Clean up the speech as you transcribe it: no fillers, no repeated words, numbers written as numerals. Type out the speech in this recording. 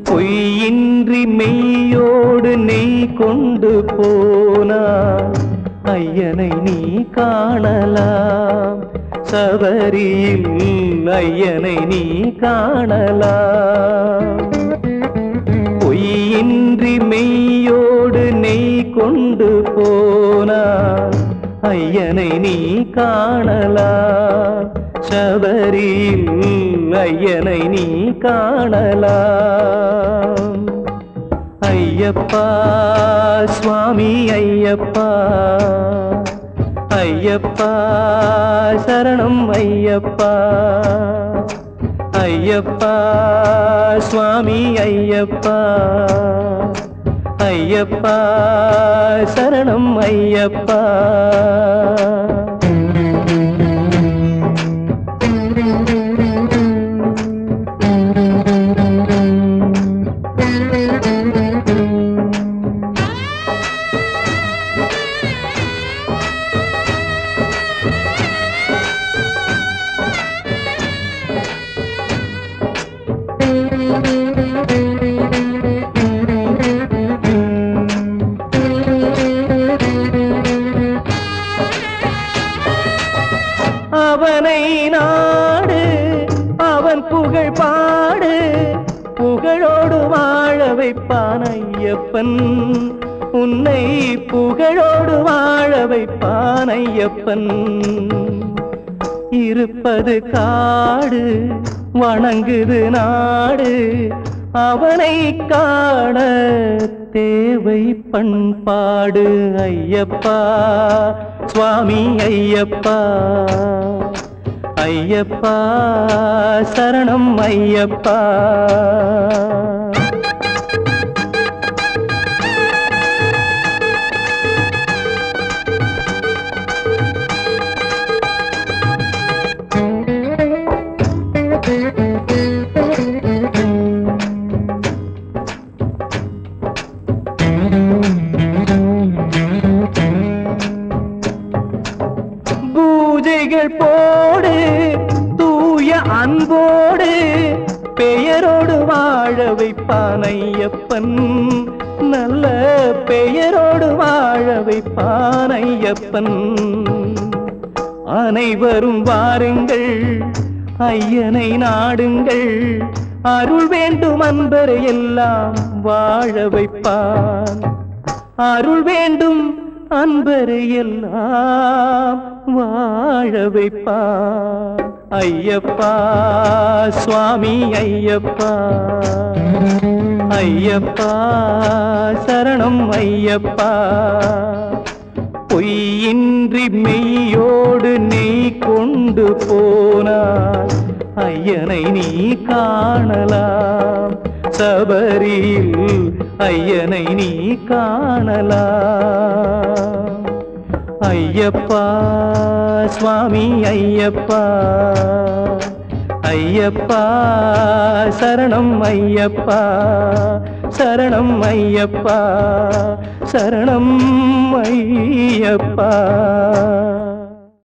பொய்யின்றி மெய்யோடு நெய் கொண்டு போனார் ஐயனை நீ காணலாம். சபரியில் ஐயனை நீ காணலாம். பொய்யின்றி மெய்யோடு நெய் கொண்டு போனார் ஐயனை நீ காணலாம். சபரியில் ஐயனை நீ காணலாம். ஐயப்பா சுவாமி ஐயப்பா, ஐயப்பா சரணம் ஐயப்பா. ஐயப்பா சுவாமி ஐயப்பா, ஐயப்பா சரணம் ஐயப்பா. அவனை நாடு, அவன் புகழ் பாடு, புகழோடு வாழ வைப்பான் ஐயப்பன். உன்னை புகழோடு வாழ வைப்பான் ஐயப்பன். இருப்பது காடு, வணங்குது நாடு, அவனை காண தேவை பண்பாடு. ஐயப்பா சுவாமி ஐயப்பா, ஐயப்பா சரணம் ஐயப்பா. பூஜைகள் போடு தூய அன்போடு, பெயரோடு வாழ வைப்பான் ஐயப்பன். நல்ல பெயரோடு வாழ வைப்பான் ஐயப்பன். அனைவரும் வாருங்கள் ஐயனை நாடுங்கள், அருள் வேண்டும் அன்பரை எல்லாம் வாழ வைப்பான். அருள் வேண்டும் அன்பரை எல்லாம் வாழ வைப்பான். ஐயப்பா சுவாமி ஐயப்பா, ஐயப்பா சரணம் ஐயப்பா. பொய்யின்றி மெய்யோடு நெய் கொண்டு போனார் ஐயனை நீ காணலாம். சபரியில் ஐயனை நீ காணலாம். ஐயப்பா சுவாமி ஐயப்பா, ஐயப்பா சரணம் ஐயப்பா. சரணம் ஐயப்பா, சரணம் ஐயப்பா.